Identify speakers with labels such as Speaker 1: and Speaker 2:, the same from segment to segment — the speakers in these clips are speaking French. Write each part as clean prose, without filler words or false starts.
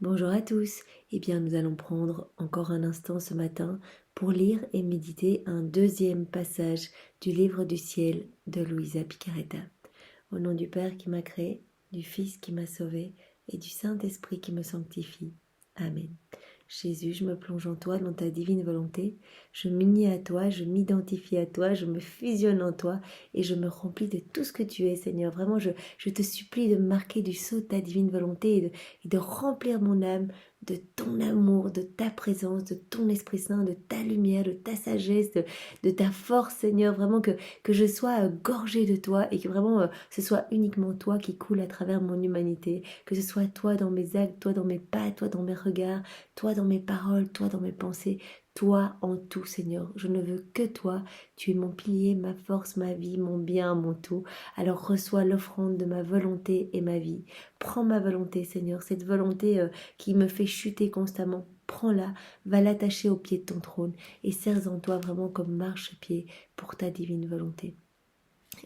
Speaker 1: Bonjour à tous, eh bien nous allons prendre encore un instant ce matin pour lire et méditer un deuxième passage du livre du ciel de Luisa Picaretta. Au nom du Père qui m'a créé, du Fils qui m'a sauvé et du Saint-Esprit qui me sanctifie. Amen. Jésus, je me plonge en toi, dans ta divine volonté. Je m'unis à toi, je m'identifie à toi, je me fusionne en toi et je me remplis de tout ce que tu es, Seigneur. Vraiment, je te supplie de marquer du sceau de ta divine volonté et de remplir mon âme de ton amour, de ta présence, de ton Esprit Saint, de ta lumière, de ta sagesse, de ta force, Seigneur. Vraiment que je sois gorgée de toi et que vraiment ce soit uniquement toi qui coule à travers mon humanité. Que ce soit toi dans mes actes, toi dans mes pas, toi dans mes regards, toi dans mes paroles, toi dans mes pensées, toi en tout, Seigneur. Je ne veux que toi. Tu es mon pilier, ma force, ma vie, mon bien, mon tout. Alors reçois l'offrande de ma volonté et ma vie. Prends ma volonté, Seigneur, cette volonté qui me fait chuter constamment. Prends-la, va l'attacher au pied de ton trône et serre en toi vraiment comme marchepied pour ta divine volonté.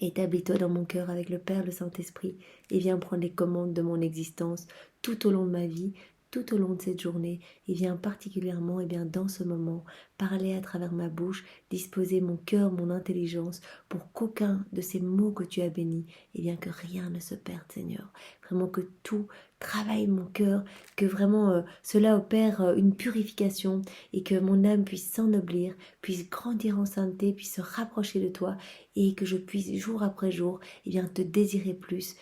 Speaker 1: Établis-toi dans mon cœur avec le Père, le Saint-Esprit, et viens prendre les commandes de mon existence tout au long de ma vie, tout au long de cette journée, et viens particulièrement, et bien dans ce moment, parler à travers ma bouche, disposer mon cœur, mon intelligence, pour qu'aucun de ces mots que tu as bénis, et bien que rien ne se perde, Seigneur. Vraiment que tout travaille mon cœur, que vraiment cela opère une purification, et que mon âme puisse s'ennoblir, puisse grandir en sainteté, puisse se rapprocher de toi, et que je puisse jour après jour te désirer plus,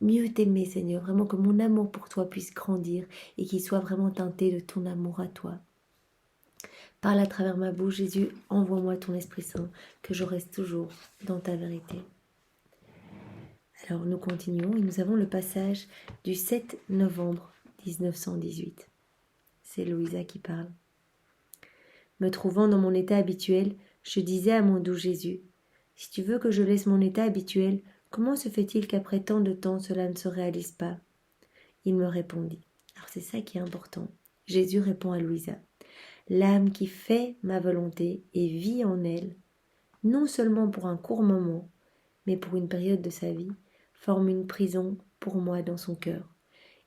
Speaker 1: mieux t'aimer, Seigneur, vraiment que mon amour pour toi puisse grandir et qu'il soit vraiment teinté de ton amour à toi. Parle à travers ma bouche, Jésus, envoie-moi ton Esprit Saint, que je reste toujours dans ta vérité. Alors nous continuons et nous avons le passage du 7 novembre 1918. C'est Louisa qui parle. Me trouvant dans mon état habituel, je disais à mon doux Jésus, « Si tu veux que je laisse mon état habituel, comment se fait-il qu'après tant de temps cela ne se réalise pas ?» Il me répondit. Alors c'est ça qui est important. Jésus répond à Louisa. « L'âme qui fait ma volonté et vit en elle, non seulement pour un court moment, mais pour une période de sa vie, forme une prison pour moi dans son cœur.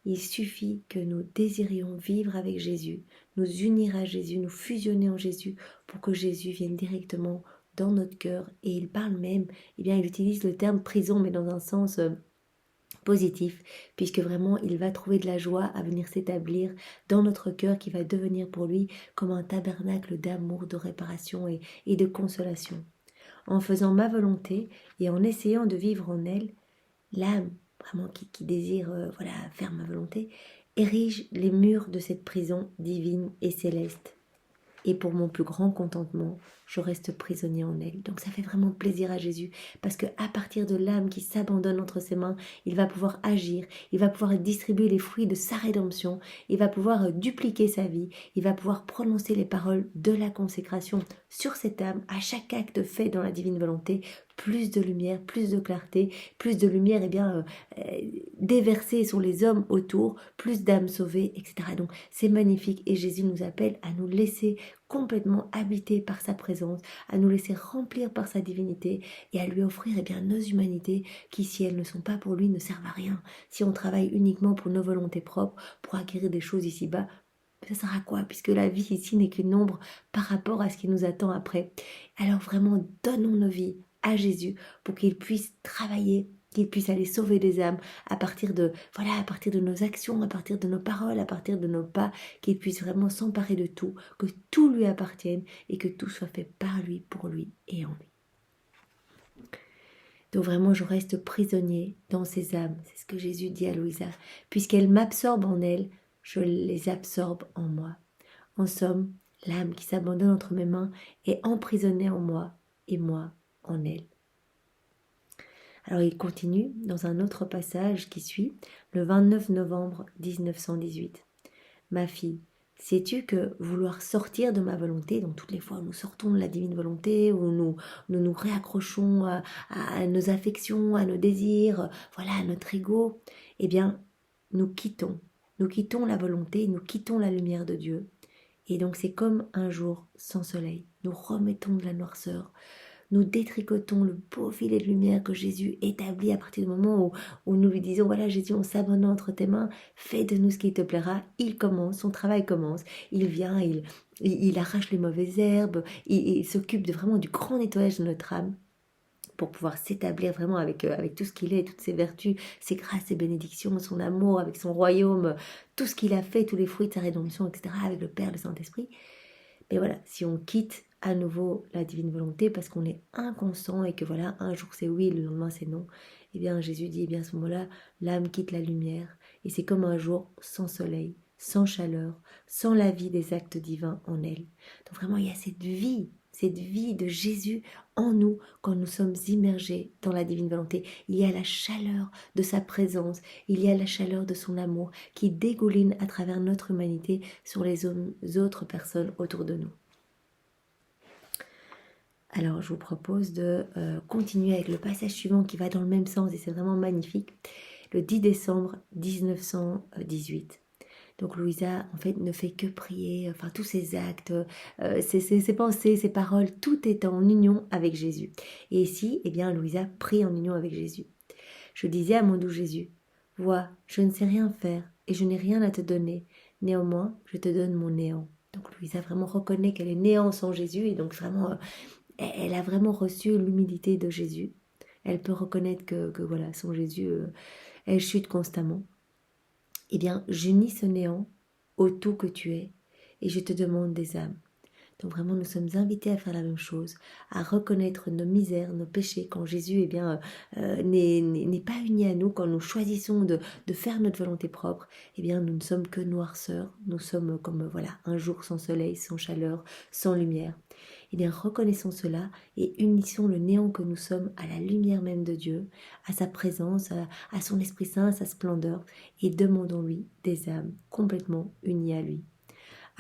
Speaker 1: Il suffit que nous désirions vivre avec Jésus, nous unir à Jésus, nous fusionner en Jésus pour que Jésus vienne directement dans notre cœur. Et il parle même, il utilise le terme prison, mais dans un sens positif, puisque vraiment il va trouver de la joie à venir s'établir dans notre cœur qui va devenir pour lui comme un tabernacle d'amour, de réparation et de consolation. En faisant ma volonté et en essayant de vivre en elle, l'âme vraiment qui désire faire ma volonté, érige les murs de cette prison divine et céleste. Et pour mon plus grand contentement, je reste prisonnier en elle. Donc ça fait vraiment plaisir à Jésus, parce que à partir de l'âme qui s'abandonne entre ses mains, il va pouvoir agir, il va pouvoir distribuer les fruits de sa rédemption, il va pouvoir dupliquer sa vie, il va pouvoir prononcer les paroles de la consécration sur cette âme, à chaque acte fait dans la divine volonté, plus de lumière, plus de clarté, plus de lumière déversée sur les hommes autour, plus d'âmes sauvées, etc. Donc c'est magnifique et Jésus nous appelle à nous laisser complètement habiter par sa présence, à nous laisser remplir par sa divinité et à lui offrir nos humanités qui, si elles ne sont pas pour lui, ne servent à rien. Si on travaille uniquement pour nos volontés propres, pour acquérir des choses ici-bas, ça sert à quoi? Puisque la vie ici n'est qu'une ombre par rapport à ce qui nous attend après. Alors vraiment, donnons nos vies à Jésus pour qu'il puisse travailler, qu'il puisse aller sauver des âmes à partir de nos actions, à partir de nos paroles, à partir de nos pas, qu'il puisse vraiment s'emparer de tout, que tout lui appartienne et que tout soit fait par lui, pour lui et en lui. Donc vraiment, je reste prisonnier dans ces âmes. C'est ce que Jésus dit à Louisa. Puisqu'elles m'absorbent en elle, je les absorbe en moi. En somme, l'âme qui s'abandonne entre mes mains est emprisonnée en moi et moi en elle. Alors il continue dans un autre passage qui suit, le 29 novembre 1918. Ma fille, sais-tu que vouloir sortir de ma volonté, donc toutes les fois où nous sortons de la divine volonté, où nous réaccrochons à nos affections, à nos désirs, à notre ego, nous quittons la volonté, nous quittons la lumière de Dieu. Et donc c'est comme un jour sans soleil, nous remettons de la noirceur, nous détricotons le beau filet de lumière que Jésus établit à partir du moment où nous lui disons, voilà Jésus, on s'abandonne entre tes mains, fais de nous ce qui te plaira. Il commence, son travail commence, il vient, il arrache les mauvaises herbes, il s'occupe vraiment du grand nettoyage de notre âme pour pouvoir s'établir vraiment avec tout ce qu'il est, toutes ses vertus, ses grâces, ses bénédictions, son amour, avec son royaume, tout ce qu'il a fait, tous les fruits de sa rédemption, etc., avec le Père, le Saint-Esprit. Mais voilà, si on quitte à nouveau la divine volonté parce qu'on est inconscient et que voilà, un jour c'est oui, le lendemain c'est non, eh bien Jésus dit, eh bien à ce moment-là, l'âme quitte la lumière et c'est comme un jour sans soleil, sans chaleur, sans la vie des actes divins en elle. Donc vraiment, il y a cette vie de Jésus en nous quand nous sommes immergés dans la divine volonté. Il y a la chaleur de sa présence, il y a la chaleur de son amour qui dégouline à travers notre humanité sur les autres personnes autour de nous. Alors je vous propose de continuer avec le passage suivant qui va dans le même sens et c'est vraiment magnifique. Le 10 décembre 1918. Donc Louisa, en fait, ne fait que prier, enfin tous ses actes, ses pensées, ses paroles, tout est en union avec Jésus. Et ici, eh bien, Louisa prie en union avec Jésus. Je disais à mon doux Jésus, vois, je ne sais rien faire et je n'ai rien à te donner. Néanmoins, je te donne mon néant. Donc Louisa vraiment reconnaît qu'elle est néant sans Jésus et donc vraiment, elle a vraiment reçu l'humilité de Jésus. Elle peut reconnaître que voilà, sans Jésus, elle chute constamment. Eh bien, j'unis ce néant au tout que tu es et je te demande des âmes. Donc vraiment, nous sommes invités à faire la même chose, à reconnaître nos misères, nos péchés, quand Jésus n'est pas uni à nous, quand nous choisissons de faire notre volonté propre, eh bien nous ne sommes que noirceur, nous sommes comme voilà un jour sans soleil, sans chaleur, sans lumière. Eh bien reconnaissons cela et unissons le néant que nous sommes à la lumière même de Dieu, à sa présence, à son Esprit Saint, à sa splendeur, et demandons-lui des âmes complètement unies à lui.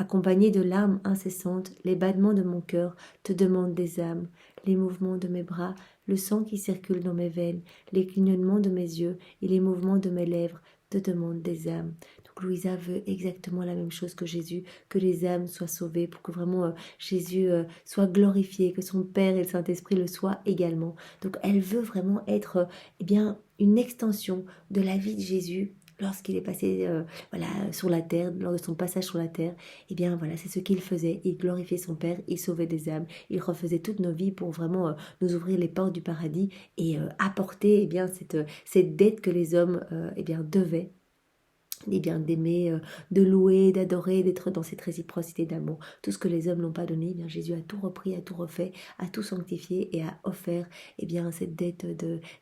Speaker 1: Accompagnés de larmes incessantes, les battements de mon cœur te demandent des âmes, les mouvements de mes bras, le sang qui circule dans mes veines, les clignements de mes yeux et les mouvements de mes lèvres te demandent des âmes. Donc Louisa veut exactement la même chose que Jésus, que les âmes soient sauvées, pour que vraiment Jésus soit glorifié, que son Père et le Saint-Esprit le soient également. Donc elle veut vraiment être une extension de la vie de Jésus lorsqu'il est passé sur la terre, lors de son passage sur la terre. Eh bien voilà, c'est ce qu'il faisait. Il glorifiait son Père, il sauvait des âmes, il refaisait toutes nos vies pour vraiment nous ouvrir les portes du paradis et apporter cette dette que les hommes devaient. D'aimer, de louer, d'adorer, d'être dans cette réciprocité d'amour. Tout ce que les hommes n'ont pas donné, Jésus a tout repris, a tout refait, a tout sanctifié et a offert cette dette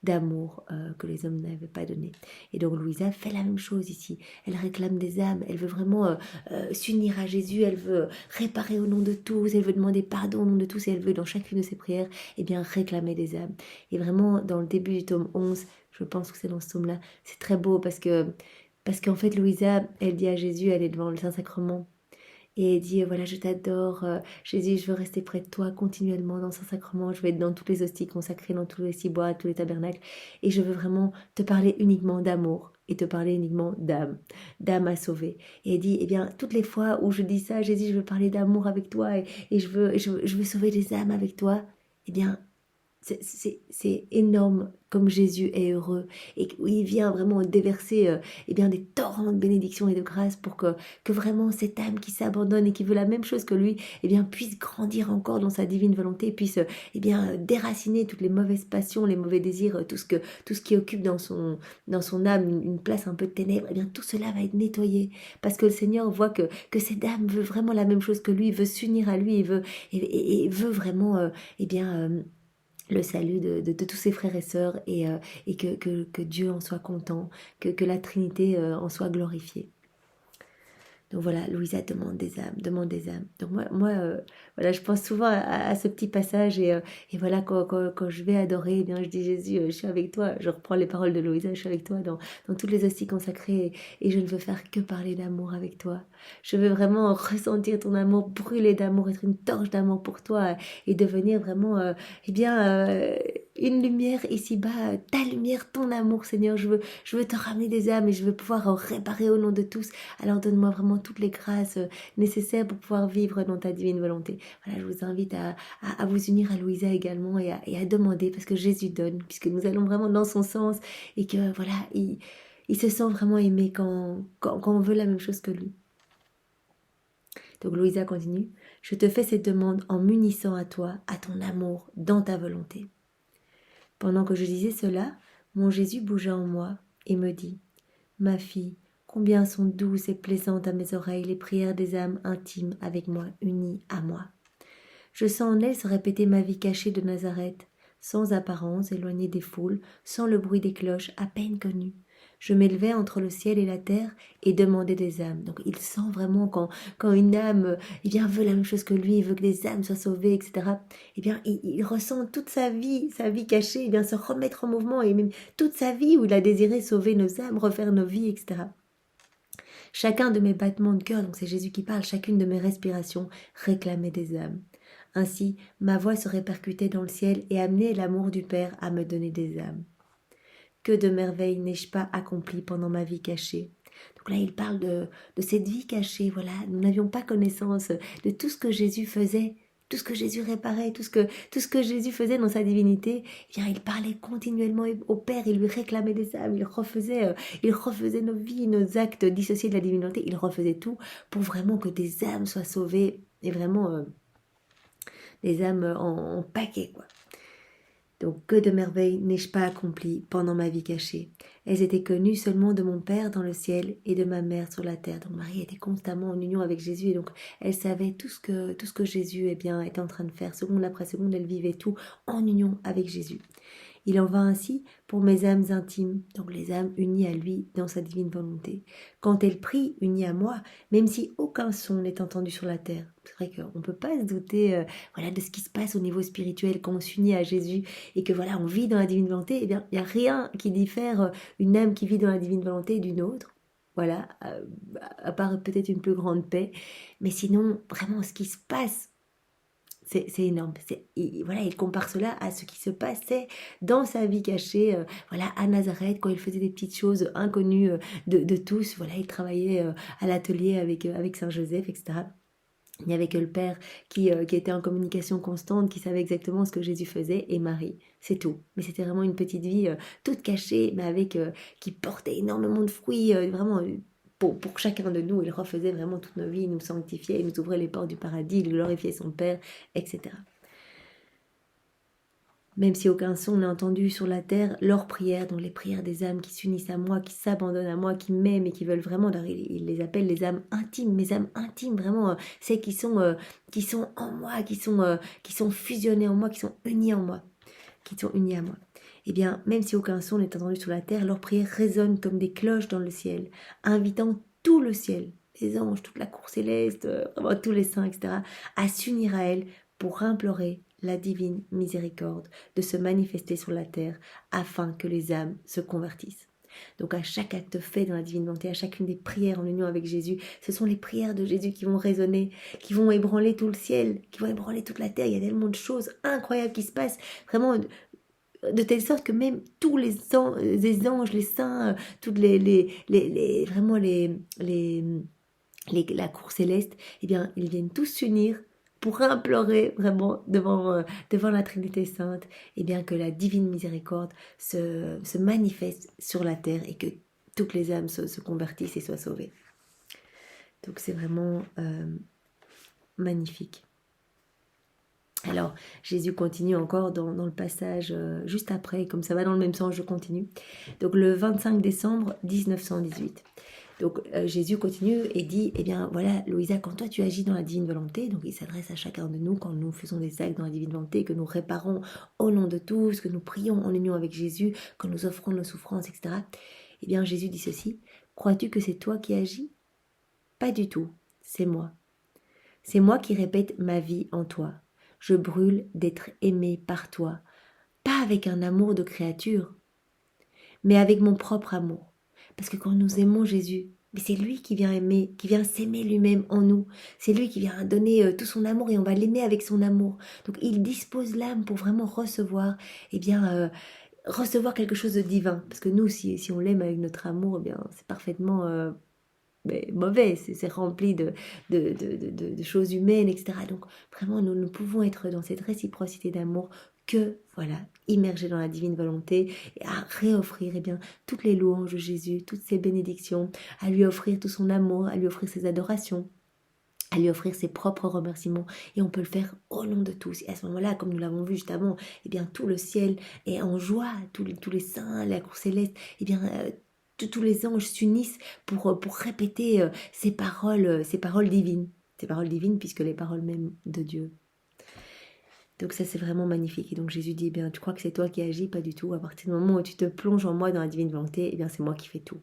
Speaker 1: d'amour que les hommes n'avaient pas donné. Et donc Louisa fait la même chose ici. Elle réclame des âmes, elle veut vraiment s'unir à Jésus, elle veut réparer au nom de tous, elle veut demander pardon au nom de tous et elle veut dans chacune de ses prières réclamer des âmes. Et vraiment dans le début du tome 11, je pense que c'est dans ce tome-là, c'est très beau parce qu'en fait, Louisa, elle dit à Jésus, elle est devant le Saint-Sacrement, et elle dit, voilà, je t'adore, Jésus, je veux rester près de toi continuellement dans le Saint-Sacrement, je veux être dans toutes les hosties consacrées, dans tous les cibois, tous les tabernacles, et je veux vraiment te parler uniquement d'amour, et te parler uniquement d'âme à sauver. Et elle dit, toutes les fois où je dis ça, Jésus, je veux parler d'amour avec toi, et je veux sauver des âmes avec toi, c'est énorme comme Jésus est heureux et il vient vraiment déverser des torrents de bénédictions et de grâce pour que vraiment cette âme qui s'abandonne et qui veut la même chose que lui puisse grandir encore dans sa divine volonté, puisse déraciner toutes les mauvaises passions, les mauvais désirs, tout ce qui occupe dans son âme une place un peu de ténèbres. Tout cela va être nettoyé parce que le Seigneur voit que cette âme veut vraiment la même chose que lui, veut s'unir à lui et veut vraiment le salut de tous ses frères et sœurs et que Dieu en soit content, que la Trinité en soit glorifiée. Donc voilà, Louisa demande des âmes. Donc moi voilà, je pense souvent à ce petit passage et voilà, quand je vais adorer, je dis Jésus, je suis avec toi. Je reprends les paroles de Louisa, je suis avec toi dans toutes les hosties consacrées et je ne veux faire que parler d'amour avec toi. Je veux vraiment ressentir ton amour, brûler d'amour, être une torche d'amour pour toi et devenir vraiment une lumière ici-bas, ta lumière, ton amour, Seigneur. Je veux te ramener des âmes et je veux pouvoir réparer au nom de tous. Alors donne-moi vraiment toutes les grâces nécessaires pour pouvoir vivre dans ta divine volonté. Voilà, je vous invite à vous unir à Louisa également et à demander, parce que Jésus donne, puisque nous allons vraiment dans son sens et que voilà, il se sent vraiment aimé quand on veut la même chose que lui. Donc Louisa continue. Je te fais cette demande en m'unissant à toi, à ton amour, dans ta volonté. Pendant que je disais cela, mon Jésus bougea en moi et me dit, ma fille, combien sont douces et plaisantes à mes oreilles les prières des âmes intimes avec moi, unies à moi. Je sens en elles se répéter ma vie cachée de Nazareth, sans apparence, éloignée des foules, sans le bruit des cloches, à peine connue. Je m'élevais entre le ciel et la terre et demandais des âmes. Donc il sent vraiment quand une âme veut la même chose que lui, il veut que les âmes soient sauvées, etc. Il ressent toute sa vie cachée, se remettre en mouvement, et même toute sa vie où il a désiré sauver nos âmes, refaire nos vies, etc. Chacun de mes battements de cœur, donc c'est Jésus qui parle, chacune de mes respirations réclamait des âmes. Ainsi, ma voix se répercutait dans le ciel et amenait l'amour du Père à me donner des âmes. Que de merveilles n'ai-je pas accompli pendant ma vie cachée. Donc là, il parle de cette vie cachée, voilà. Nous n'avions pas connaissance de tout ce que Jésus faisait, tout ce que Jésus réparait, tout ce que Jésus faisait dans sa divinité. Il parlait continuellement au Père, il lui réclamait des âmes, il refaisait nos vies, nos actes dissociés de la divinité, il refaisait tout pour vraiment que des âmes soient sauvées, et vraiment des âmes en paquet, quoi. Donc que de merveilles n'ai-je pas accompli pendant ma vie cachée. Elles étaient connues seulement de mon Père dans le ciel et de ma mère sur la terre. Donc Marie était constamment en union avec Jésus et donc elle savait tout ce que Jésus était en train de faire. Seconde après seconde, elle vivait tout en union avec Jésus. Il en va ainsi pour mes âmes intimes, donc les âmes unies à lui dans sa divine volonté. Quand elles prient unies à moi, même si aucun son n'est entendu sur la terre. C'est vrai qu'on ne peut pas se douter de ce qui se passe au niveau spirituel quand on s'unit à Jésus et que on vit dans la divine volonté. Il n'y a rien qui diffère une âme qui vit dans la divine volonté d'une autre. Voilà, à part peut-être une plus grande paix. Mais sinon, vraiment, ce qui se passe, c'est énorme. Il compare cela à ce qui se passait dans sa vie cachée, à Nazareth, quand il faisait des petites choses inconnues de tous. Il travaillait à l'atelier avec Saint Joseph, etc. Il n'y avait que le Père qui était en communication constante, qui savait exactement ce que Jésus faisait, et Marie, c'est tout. Mais c'était vraiment une petite vie toute cachée, mais qui portait énormément de fruits, vraiment. Pour chacun de nous, il refaisait vraiment toute nos vies, il nous sanctifiait, il nous ouvrait les portes du paradis, il glorifiait son Père, etc. Même si aucun son n'est entendu sur la terre, leurs prières, donc les prières des âmes qui s'unissent à moi, qui s'abandonnent à moi, qui m'aiment et qui veulent vraiment, il les appelle les âmes intimes, mes âmes intimes, vraiment, celles qui sont en moi, qui sont fusionnées en moi, qui sont unies en moi, qui sont unies à moi. Eh bien, même si aucun son n'est entendu sur la terre, leurs prières résonnent comme des cloches dans le ciel, invitant tout le ciel, les anges, toute la cour céleste, vraiment tous les saints, etc., à s'unir à elles pour implorer la divine miséricorde de se manifester sur la terre afin que les âmes se convertissent. Donc à chaque acte fait dans la divine volonté, à chacune des prières en union avec Jésus, ce sont les prières de Jésus qui vont résonner, qui vont ébranler tout le ciel, qui vont ébranler toute la terre. Il y a tellement de choses incroyables qui se passent, vraiment de telle sorte que même tous les anges, les saints, toutes vraiment la cour céleste, eh bien, ils viennent tous s'unir pour implorer vraiment devant la Trinité Sainte, eh bien, que la divine miséricorde se manifeste sur la terre et que toutes les âmes se convertissent et soient sauvées. Donc c'est vraiment magnifique. Alors, Jésus continue encore dans le passage juste après, comme ça va dans le même sens, je continue. Donc le 25 décembre 1918. Donc Jésus continue et dit, eh bien voilà Louisa, quand toi tu agis dans la divine volonté, donc il s'adresse à chacun de nous quand nous faisons des actes dans la divine volonté, que nous réparons au nom de tous, que nous prions en union avec Jésus, que nous offrons nos souffrances, etc. Eh bien Jésus dit ceci, crois-tu que c'est toi qui agis? Pas du tout, c'est moi. C'est moi qui répète ma vie en toi. Je brûle d'être aimé par toi, pas avec un amour de créature, mais avec mon propre amour. Parce que quand nous aimons Jésus, mais c'est lui qui vient aimer, qui vient s'aimer lui-même en nous. C'est lui qui vient donner tout son amour et on va l'aimer avec son amour. Donc il dispose l'âme pour vraiment recevoir, recevoir quelque chose de divin. Parce que nous, si on l'aime avec notre amour, c'est parfaitement mais mauvais, c'est rempli de choses humaines, etc. Donc vraiment, nous pouvons être dans cette réciprocité d'amour que, voilà, immergés dans la divine volonté et à réoffrir toutes les louanges de Jésus, toutes ses bénédictions, à lui offrir tout son amour, à lui offrir ses adorations, à lui offrir ses propres remerciements, et on peut le faire au nom de tous. Et à ce moment-là, comme nous l'avons vu juste avant, tout le ciel est en joie, tous les saints, la cour céleste, tous les anges s'unissent pour répéter ces paroles divines, puisque les paroles même de Dieu. Donc ça, c'est vraiment magnifique. Et donc Jésus dit, tu crois que c'est toi qui agis? Pas du tout. À partir du moment où tu te plonges en moi, dans la divine volonté, c'est moi qui fais tout.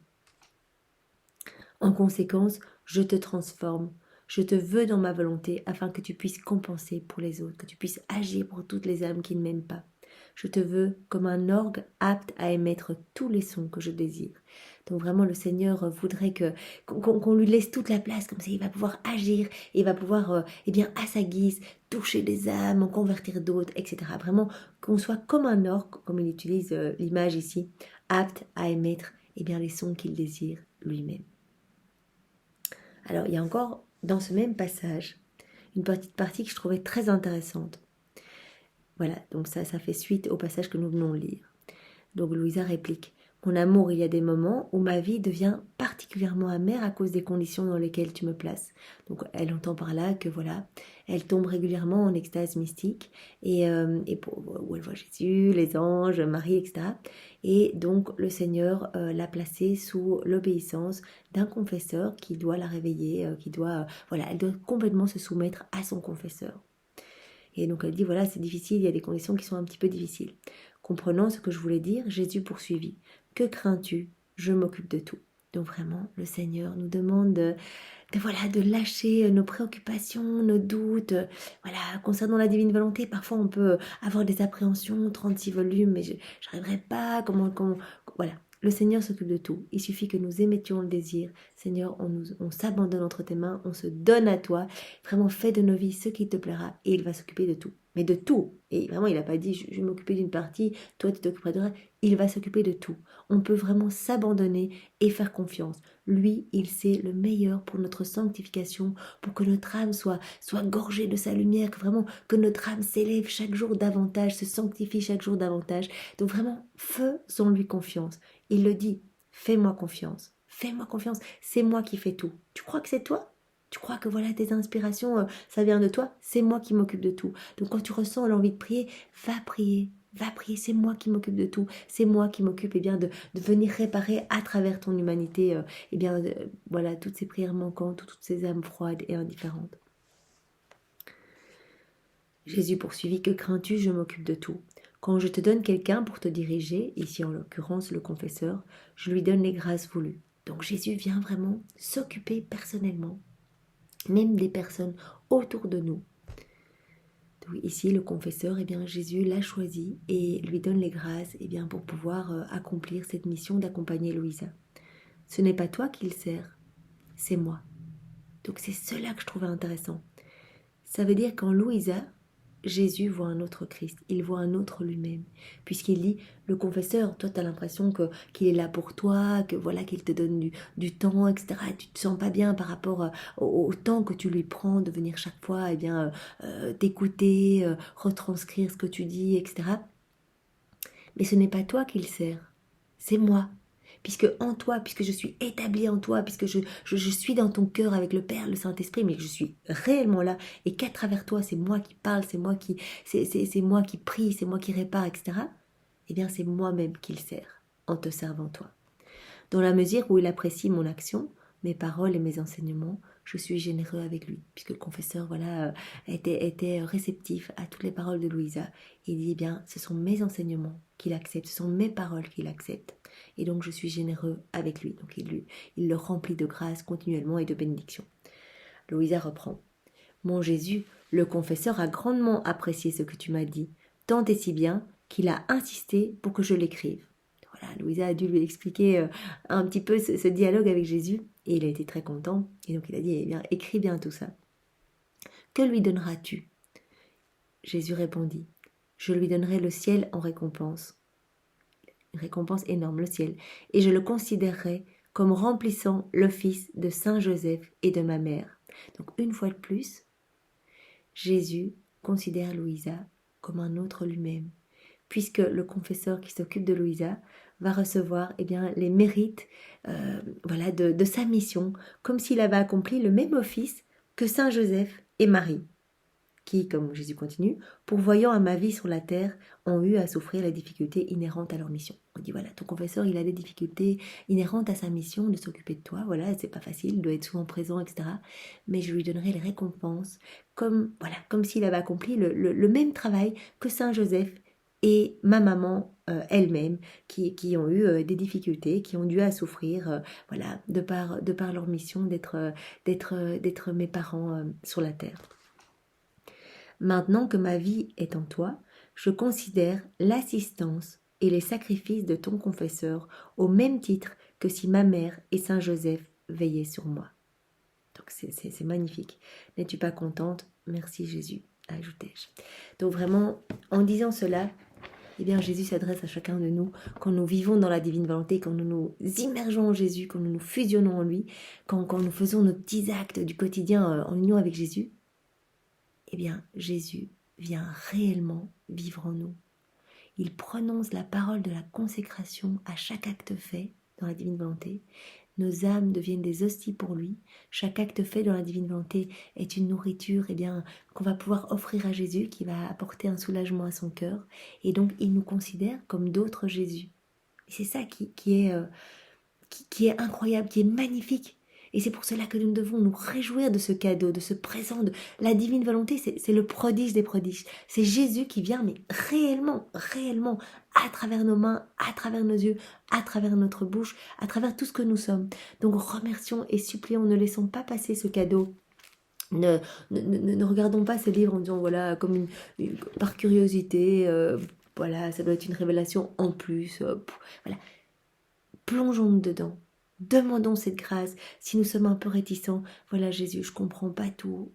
Speaker 1: En conséquence, je te transforme. Je te veux dans ma volonté afin que tu puisses compenser pour les autres, que tu puisses agir pour toutes les âmes qui ne m'aiment pas. Je te veux comme un orgue apte à émettre tous les sons que je désire. Donc vraiment, le Seigneur voudrait qu'on lui laisse toute la place, comme ça il va pouvoir agir, et il va pouvoir, à sa guise, toucher des âmes, en convertir d'autres, etc. Vraiment, qu'on soit comme un orgue, comme il utilise l'image ici, apte à émettre les sons qu'il désire lui-même. Alors, il y a encore, dans ce même passage, une petite partie que je trouvais très intéressante. Voilà, donc ça fait suite au passage que nous venons de lire. Donc Louisa réplique, « Mon amour, il y a des moments où ma vie devient particulièrement amère à cause des conditions dans lesquelles tu me places. » Donc elle entend par là que voilà, elle tombe régulièrement en extase mystique où elle voit Jésus, les anges, Marie, etc. Et donc le Seigneur l'a placée sous l'obéissance d'un confesseur qui doit la réveiller, elle doit complètement se soumettre à son confesseur. Et donc elle dit, voilà, c'est difficile, il y a des conditions qui sont un petit peu difficiles. Comprenant ce que je voulais dire, Jésus poursuivit. Que crains-tu? Je m'occupe de tout. Donc vraiment, le Seigneur nous demande de lâcher nos préoccupations, nos doutes, concernant la divine volonté. Parfois, on peut avoir des appréhensions, 36 volumes, mais je n'arriverai pas, voilà. Le Seigneur s'occupe de tout. Il suffit que nous émettions le désir. Seigneur, on s'abandonne entre tes mains, on se donne à toi. Vraiment, fais de nos vies ce qui te plaira et il va s'occuper de tout. Mais de tout. Et vraiment, il n'a pas dit, je vais m'occuper d'une partie, toi tu t'occuperas de rien. Il va s'occuper de tout. On peut vraiment s'abandonner et faire confiance. Lui, il sait le meilleur pour notre sanctification, pour que notre âme soit gorgée de sa lumière, que notre âme s'élève chaque jour davantage, se sanctifie chaque jour davantage. Donc vraiment, faisons-lui confiance. Il le dit, fais-moi confiance, c'est moi qui fais tout. Tu crois que c'est toi? Tu crois que voilà, tes inspirations, ça vient de toi? C'est moi qui m'occupe de tout. Donc quand tu ressens l'envie de prier, va prier, c'est moi qui m'occupe de tout. C'est moi qui m'occupe de venir réparer à travers ton humanité, toutes ces prières manquantes, toutes ces âmes froides et indifférentes. Jésus poursuivit, que crains-tu? Je m'occupe de tout. Quand je te donne quelqu'un pour te diriger, ici en l'occurrence le confesseur, je lui donne les grâces voulues. Donc Jésus vient vraiment s'occuper personnellement, même des personnes autour de nous. Donc ici le confesseur, Jésus l'a choisi et lui donne les grâces pour pouvoir accomplir cette mission d'accompagner Louisa. Ce n'est pas toi qu'il sert, c'est moi. Donc c'est cela que je trouvais intéressant. Ça veut dire qu'en Louisa, Jésus voit un autre Christ, il voit un autre lui-même, puisqu'il dit, le confesseur, toi tu as l'impression qu'il est là pour toi, qu'il te donne du temps, etc. Et tu te sens pas bien par rapport au temps que tu lui prends de venir chaque fois, t'écouter, retranscrire ce que tu dis, etc. Mais ce n'est pas toi qu'il sert, c'est moi. Puisque en toi, puisque je suis établie en toi, puisque je suis dans ton cœur avec le Père, le Saint-Esprit, mais que je suis réellement là, et qu'à travers toi, c'est moi qui parle, c'est moi qui prie, c'est moi qui répare, etc. C'est moi-même qu'il sert, en te servant toi. Dans la mesure où il apprécie mon action, mes paroles et mes enseignements, je suis généreux avec lui, puisque le confesseur était réceptif à toutes les paroles de Louisa. Il dit, ce sont mes enseignements qu'il accepte, ce sont mes paroles qu'il accepte. Et donc je suis généreux avec lui. Donc il le remplit de grâce continuellement et de bénédiction. Louisa reprend. Mon Jésus, le confesseur a grandement apprécié ce que tu m'as dit, tant et si bien qu'il a insisté pour que je l'écrive. voilà, Louisa a dû lui expliquer un petit peu ce dialogue avec Jésus, et il a été très content, et donc il a dit, eh bien, écris bien tout ça. Que lui donneras-tu? Jésus répondit, je lui donnerai le ciel en récompense. Une récompense énorme, le ciel, et je le considérerai comme remplissant l'office de Saint Joseph et de ma mère. Donc une fois de plus, Jésus considère Louisa comme un autre lui-même, puisque le confesseur qui s'occupe de Louisa va recevoir eh bien, les mérites voilà, de sa mission, comme s'il avait accompli le même office que Saint Joseph et Marie, qui, comme Jésus continue, pourvoyant à ma vie sur la terre, ont eu à souffrir les difficultés inhérentes à leur mission. On dit voilà, ton confesseur, il a des difficultés inhérentes à sa mission de s'occuper de toi, voilà, c'est pas facile, il doit être souvent présent, etc. Mais je lui donnerai les récompenses, comme voilà, comme s'il avait accompli le même travail que Saint Joseph et ma maman elle-même, qui ont eu des difficultés, qui ont dû à souffrir, voilà, de par leur mission d'être mes parents sur la terre. Maintenant que ma vie est en toi, je considère l'assistance et les sacrifices de ton confesseur au même titre que si ma mère et Saint Joseph veillaient sur moi. Donc c'est magnifique. N'es-tu pas contente? Merci Jésus, ajoutai-je. Donc vraiment, en disant cela, eh bien Jésus s'adresse à chacun de nous quand nous vivons dans la divine volonté, quand nous nous immergeons en Jésus, quand nous nous fusionnons en lui, quand nous faisons nos petits actes du quotidien en union avec Jésus. Eh bien, Jésus vient réellement vivre en nous. Il prononce la parole de la consécration à chaque acte fait dans la divine volonté. Nos âmes deviennent des hosties pour lui. Chaque acte fait dans la divine volonté est une nourriture qu'on va pouvoir offrir à Jésus, qui va apporter un soulagement à son cœur. Et donc, il nous considère comme d'autres Jésus. Et c'est ça qui est incroyable, qui est magnifique. Et c'est pour cela que nous devons nous réjouir de ce cadeau, de ce présent, de la divine volonté. C'est le prodige des prodiges. C'est Jésus qui vient, mais réellement, réellement, à travers nos mains, à travers nos yeux, à travers notre bouche, à travers tout ce que nous sommes. Donc remercions et supplions, ne laissons pas passer ce cadeau. Ne regardons pas ces livres en disant, voilà, comme par curiosité, voilà, ça doit être une révélation en plus. Voilà. Plongeons-nous dedans. Demandons cette grâce. Si nous sommes un peu réticents, voilà Jésus, je comprends pas tout.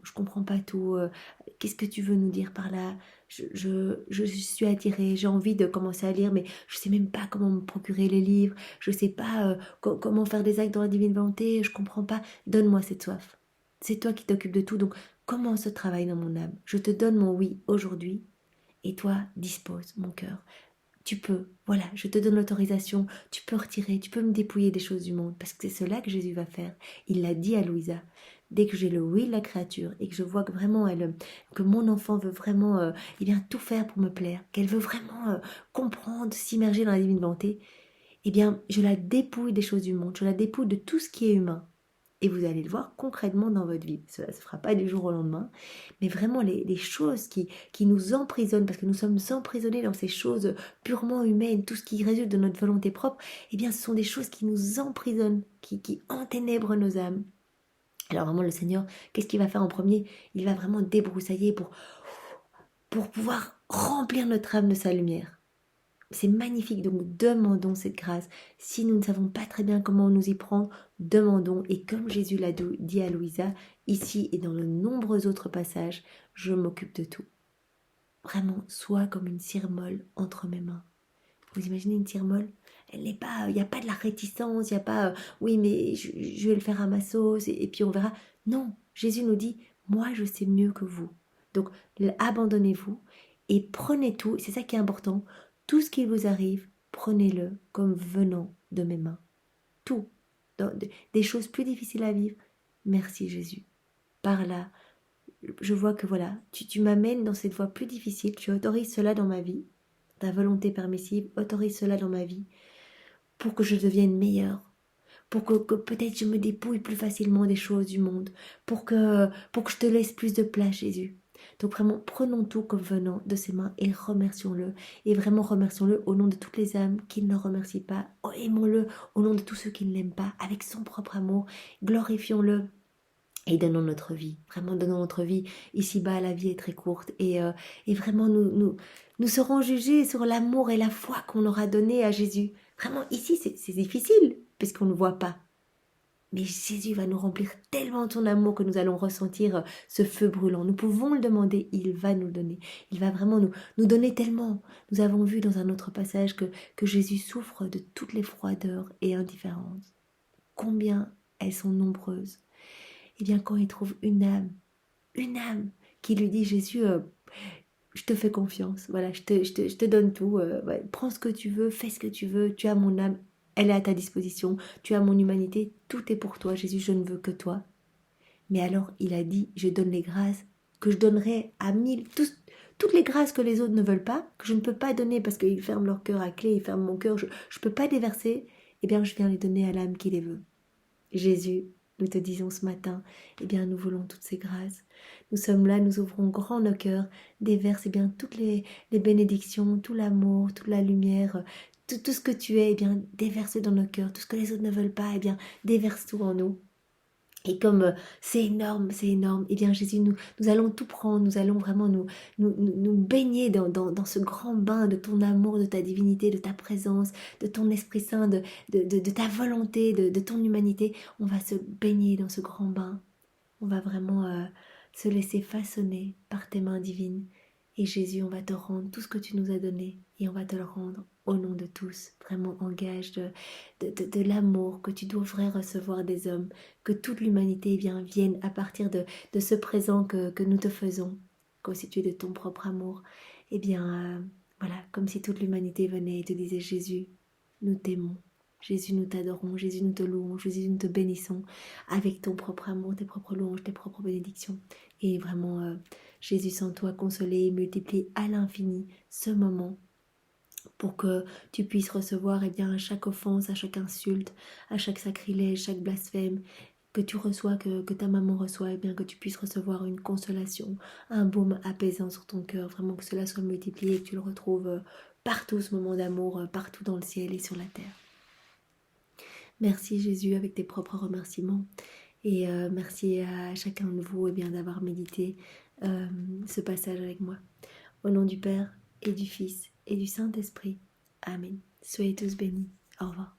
Speaker 1: Qu'est-ce que tu veux nous dire par là? Je suis attirée, j'ai envie de commencer à lire, mais je sais même pas comment me procurer les livres. Je sais pas comment faire des actes dans la divine volonté. Je comprends pas. Donne-moi cette soif. C'est toi qui t'occupes de tout, donc commence ce travail dans mon âme. Je te donne mon oui aujourd'hui, et toi dispose mon cœur. Tu peux, voilà, je te donne l'autorisation, tu peux retirer, tu peux me dépouiller des choses du monde, parce que c'est cela que Jésus va faire. Il l'a dit à Louisa. Dès que j'ai le oui de la créature et que je vois que vraiment que mon enfant veut vraiment tout faire pour me plaire, qu'elle veut vraiment comprendre, s'immerger dans la divine volonté, eh bien, je la dépouille des choses du monde, je la dépouille de tout ce qui est humain. Et vous allez le voir concrètement dans votre vie. Cela ne se fera pas du jour au lendemain, mais vraiment les choses qui nous emprisonnent, parce que nous sommes emprisonnés dans ces choses purement humaines, tout ce qui résulte de notre volonté propre, eh bien ce sont des choses qui nous emprisonnent, qui enténèbrent nos âmes. Alors vraiment le Seigneur, qu'est-ce qu'il va faire en premier? Il va vraiment débroussailler pour pouvoir remplir notre âme de sa lumière. C'est magnifique, donc demandons cette grâce. Si nous ne savons pas très bien comment nous y prendre, demandons. Et comme Jésus l'a dit à Louisa, ici et dans de nombreux autres passages, je m'occupe de tout. Vraiment, sois comme une cire molle entre mes mains. Vous imaginez une cire molle? Elle n'est pas, il n'y a pas de la réticence, il n'y a pas, oui, mais je vais le faire à ma sauce et puis on verra. Non, Jésus nous dit, moi je sais mieux que vous. Donc, abandonnez-vous et prenez tout, c'est ça qui est important. Tout ce qui vous arrive, prenez-le comme venant de mes mains. Tout. Des choses plus difficiles à vivre. Merci Jésus. Par là, je vois que voilà, tu m'amènes dans cette voie plus difficile. Tu autorises cela dans ma vie. Ta volonté permissive autorise cela dans ma vie pour que je devienne meilleure. Pour que peut-être je me dépouille plus facilement des choses du monde. Pour que je te laisse plus de place, Jésus. Donc vraiment, prenons tout comme venant de ses mains et remercions-le. Et vraiment remercions-le au nom de toutes les âmes qui ne le remercient pas. Aimons-le au nom de tous ceux qui ne l'aiment pas, avec son propre amour. Glorifions-le. Et donnons notre vie, vraiment donnons notre vie. Ici-bas, la vie est très courte et vraiment nous serons jugés sur l'amour et la foi qu'on aura donné à Jésus. Vraiment, ici, c'est difficile, puisqu'on ne voit pas. Mais Jésus va nous remplir tellement de son amour que nous allons ressentir ce feu brûlant. Nous pouvons le demander, il va nous le donner. Il va vraiment nous donner tellement. Nous avons vu dans un autre passage que Jésus souffre de toutes les froideurs et indifférences. Combien elles sont nombreuses. Et bien quand il trouve une âme qui lui dit Jésus, je te fais confiance, voilà, je te donne tout, ouais, prends ce que tu veux, fais ce que tu veux, tu as mon âme, elle est à ta disposition, tu as mon humanité, tout est pour toi, Jésus, je ne veux que toi. Mais alors il a dit, je donne les grâces que je donnerai à 1000, toutes les grâces que les autres ne veulent pas, que je ne peux pas donner parce qu'ils ferment leur cœur à clé, ils ferment mon cœur, je ne peux pas déverser, eh bien je viens les donner à l'âme qui les veut. Jésus, nous te disons ce matin, eh bien nous voulons toutes ces grâces. Nous sommes là, nous ouvrons grand nos cœurs, déverse eh bien toutes les bénédictions, tout l'amour, toute la lumière, tout ce que tu es, eh bien déverse dans nos cœurs, tout ce que les autres ne veulent pas, eh bien déverse tout en nous. Et comme c'est énorme, eh bien Jésus, nous allons tout prendre, nous allons vraiment nous baigner dans ce grand bain de ton amour, de ta divinité, de ta présence, de ton Esprit Saint, de ta volonté, de ton humanité. On va se baigner dans ce grand bain. On va vraiment se laisser façonner par tes mains divines. Et Jésus, on va te rendre tout ce que tu nous as donné et on va te le rendre au nom de tous. Vraiment engage de l'amour que tu devrais recevoir des hommes, que toute l'humanité vienne à partir de ce présent que nous te faisons, constitué de ton propre amour. Eh bien, voilà, comme si toute l'humanité venait et te disait Jésus, nous t'aimons. Jésus, nous t'adorons, Jésus, nous te louons, Jésus, nous te bénissons avec ton propre amour, tes propres louanges, tes propres bénédictions. Et vraiment, Jésus, sans toi, consoler et multiplier à l'infini ce moment pour que tu puisses recevoir eh bien, à chaque offense, à chaque insulte, à chaque sacrilège, chaque blasphème, que tu reçois, que ta maman reçoit, eh bien, que tu puisses recevoir une consolation, un baume apaisant sur ton cœur, vraiment que cela soit multiplié et que tu le retrouves partout, ce moment d'amour, partout dans le ciel et sur la terre. Merci Jésus avec tes propres remerciements et merci à chacun de vous bien, d'avoir médité ce passage avec moi. Au nom du Père et du Fils et du Saint-Esprit. Amen. Soyez tous bénis. Au revoir.